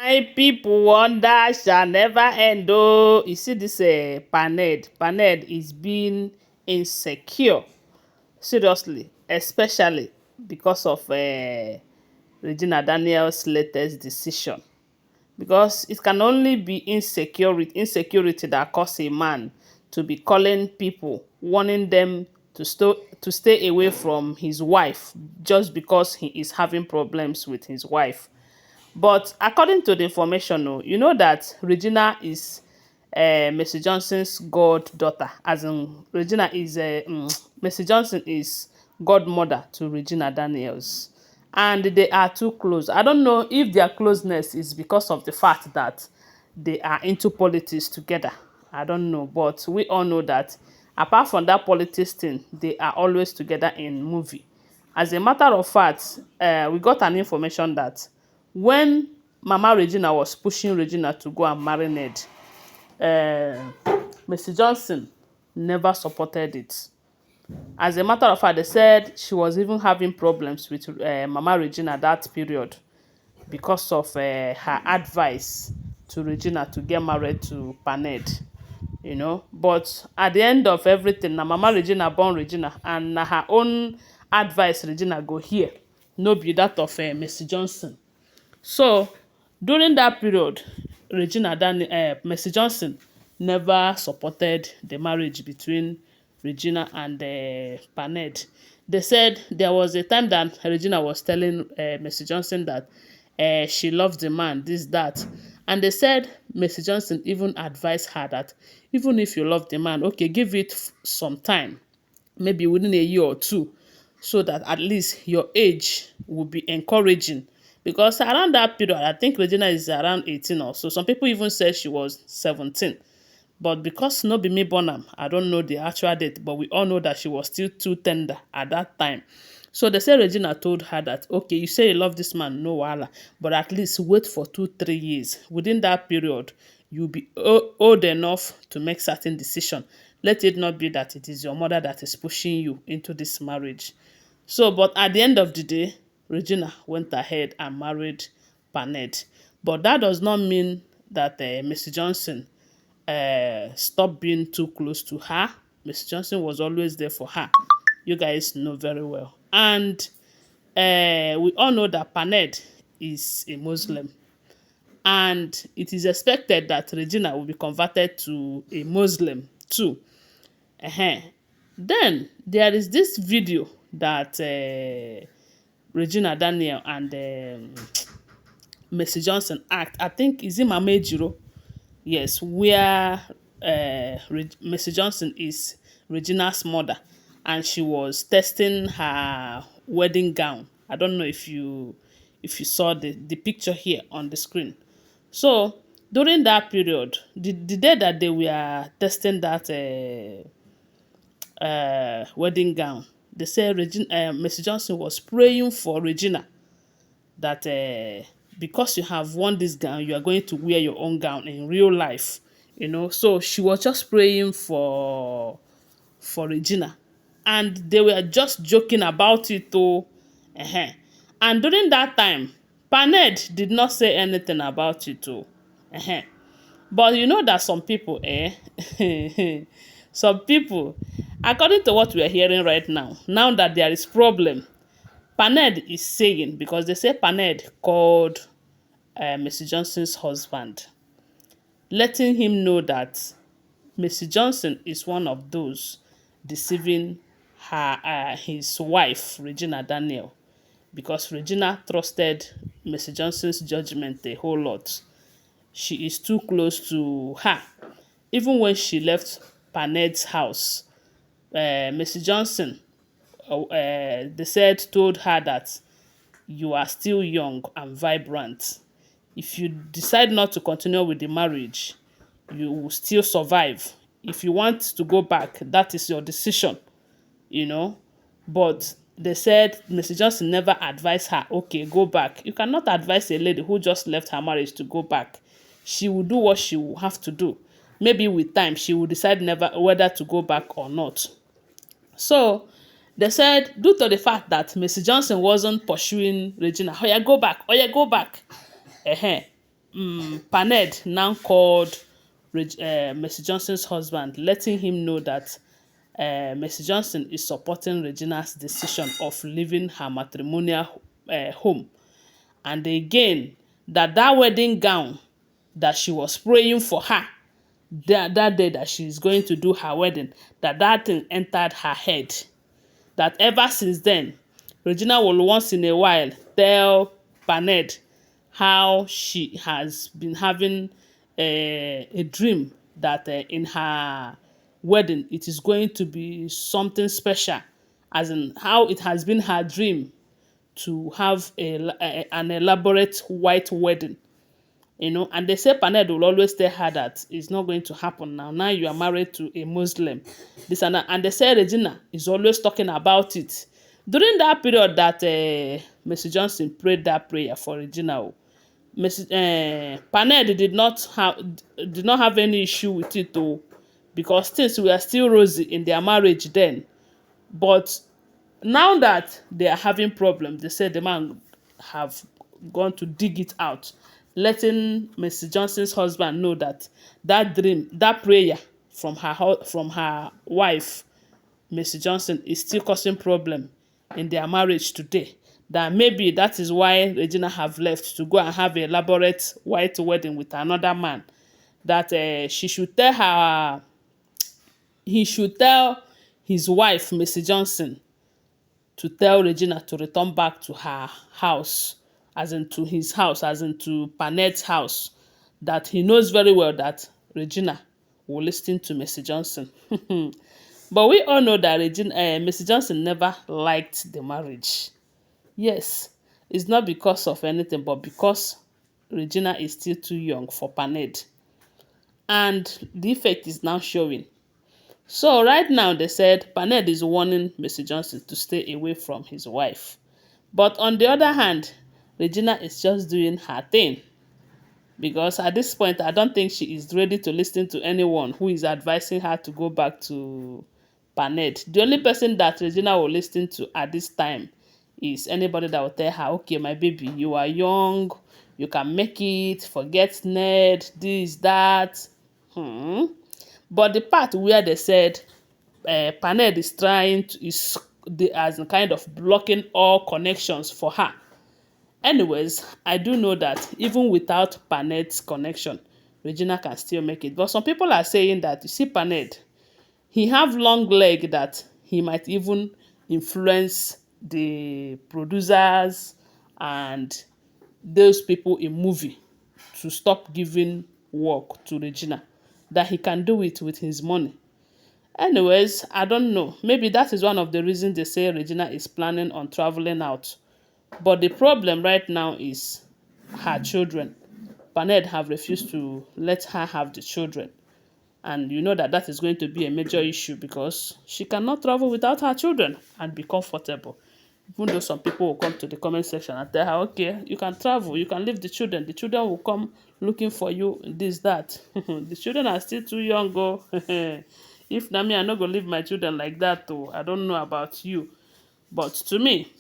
My people wonder shall never end. Oh, you see this Paned. Paned is being insecure. Seriously, especially because of Regina Daniels' latest decision. Because it can only be insecurity that cause a man to be calling people, warning them to stay away from his wife just because he is having problems with his wife. But according to the information, oh, you know that Regina is Mercy Johnson's goddaughter. As in, Regina is Mercy Johnson is godmother to Regina Daniels, and they are too close. I don't know if their closeness is because of the fact that they are into politics together. I don't know, but we all know that apart from that politics thing, they are always together in movie. As a matter of fact, we got an information that when Mama Regina was pushing Regina to go and marry Ned, Mr. Johnson never supported it. As a matter of fact, they said she was even having problems with Mama Regina that period because of her advice to Regina to get married to Paned. But at the end of everything, na Mama Regina born Regina, and na her own advice Regina go hear, no be that of Mercy Johnson. So during that period, Mercy Johnson never supported the marriage between Regina and Paned. They said there was a time that Regina was telling Mercy Johnson that she loves the man, this, that. And they said Mercy Johnson even advised her that even if you love the man, okay, give it some time, maybe within a year or two, so that at least your age will be encouraging. Because around that period, I think Regina is around 18 or so. Some people even said she was 17. But because no be me born am, I don't know the actual date, but we all know that she was still too tender at that time. So they say Regina told her that, okay, you say you love this man, no wahala, but at least wait for 2-3 years. Within that period, you'll be old enough to make certain decision. Let it not be that it is your mother that is pushing you into this marriage. So, but at the end of the day, Regina went ahead and married Paned. But that does not mean that Mr. Johnson stopped being too close to her. Mr. Johnson was always there for her. You guys know very well. And we all know that Paned is a Muslim. And it is expected that Regina will be converted to a Muslim too. Then there is this video that Regina Daniel and Mercy Johnson act. I think is it Mama Ejiro? Yes, where Mercy Johnson is Regina's mother, and she was testing her wedding gown. I don't know if you saw the picture here on the screen. So during that period, the day that they were testing that wedding gown, they said Mercy Johnson was praying for Regina that because you have worn this gown, you are going to wear your own gown in real life. So she was just praying for Regina, and they were just joking about it too. And during that time, Paned did not say anything about it too. But you know that some people, some people, according to what we are hearing right now that there is problem, Paned is saying, because they say Paned called Mr. Johnson's husband, letting him know that Mr. Johnson is one of those deceiving his wife, Regina Daniel, because Regina trusted Mr. Johnson's judgment a whole lot. She is too close to her. Even when she left Paned's house, Mr. Johnson, they said, told her that you are still young and vibrant. If you decide not to continue with the marriage, you will still survive. If you want to go back, that is your decision, But they said Mr. Johnson never advised her, okay, go back. You cannot advise a lady who just left her marriage to go back. She will do what she will have to do. Maybe with time, she will decide never whether to go back or not. So they said, due to the fact that Mr. Johnson wasn't pursuing Regina, oh yeah, go back, oh yeah, go back. Paned now called Mercy Johnson's husband, letting him know that Mercy Johnson is supporting Regina's decision of leaving her matrimonial home. And again, that wedding gown that she was praying for her, that day that she's going to do her wedding, that thing entered her head. That ever since then, Regina will once in a while tell Paned how she has been having a dream that in her wedding it is going to be something special, as in how it has been her dream to have an elaborate white wedding. And they say Paned will always tell her that it's not going to happen now. Now you are married to a Muslim. This and that. And they say Regina is always talking about it. During that period that Mercy Johnson prayed that prayer for Regina, Paned did not have any issue with it though, because things were still rosy in their marriage then. But now that they are having problems, they say the man have gone to dig it out, letting Mrs. Johnson's husband know that dream, that prayer from her wife, Mrs. Johnson, is still causing problem in their marriage today. That maybe that is why Regina have left to go and have an elaborate white wedding with another man. That she should tell her, he should tell his wife, Mrs. Johnson, to tell Regina to return back to her house, as in to his house, as in to Panet's house, that he knows very well that Regina will listen to Mercy Johnson. But we all know that Mercy Johnson never liked the marriage. Yes, it's not because of anything, but because Regina is still too young for Paned. And the effect is now showing. So right now they said Paned is warning Mercy Johnson to stay away from his wife. But on the other hand, Regina is just doing her thing. Because at this point, I don't think she is ready to listen to anyone who is advising her to go back to Paned. The only person that Regina will listen to at this time is anybody that will tell her, okay, my baby, you are young, you can make it, forget Ned, this, that. But the part where they said Paned is as a kind of blocking all connections for her. Anyways, I do know that even without Paned's connection, Regina can still make it. But some people are saying that, you see, Paned, he have long leg that he might even influence the producers and those people in movie to stop giving work to Regina, that he can do it with his money. Anyways, I don't know. Maybe that is one of the reasons they say Regina is planning on traveling out. But the problem right now is her children. Paned have refused to let her have the children. And you know that is going to be a major issue because she cannot travel without her children and be comfortable. Even though some people will come to the comment section and tell her, okay, you can travel, you can leave the children. The children will come looking for you, this, that. The children are still too young, go. If na me, I'm not going to leave my children like that, though. I don't know about you. But to me,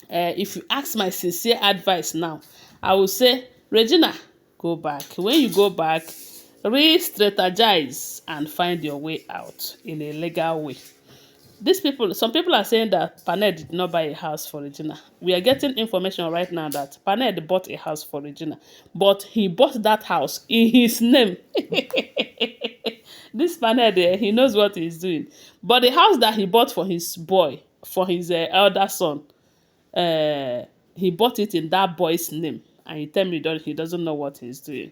if you ask my sincere advice now, I will say, Regina, go back. When you go back, re-strategize and find your way out in a legal way. Some people are saying that Paned did not buy a house for Regina. We are getting information right now that Paned bought a house for Regina, but he bought that house in his name. This Paned, he knows what he's doing. But the house that he bought for his boy, for his elder son, he bought it in that boy's name, and he tell me that he doesn't know what he's doing.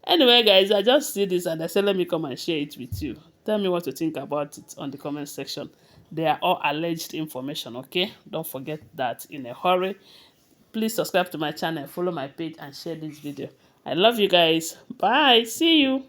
Anyway, guys, I just see this and I said, let me come and share it with you. Tell me what you think about it on the comment section. They are all alleged information, okay? Don't forget that in a hurry. Please subscribe to my channel, follow my page, and share this video. I love you guys. Bye. See you.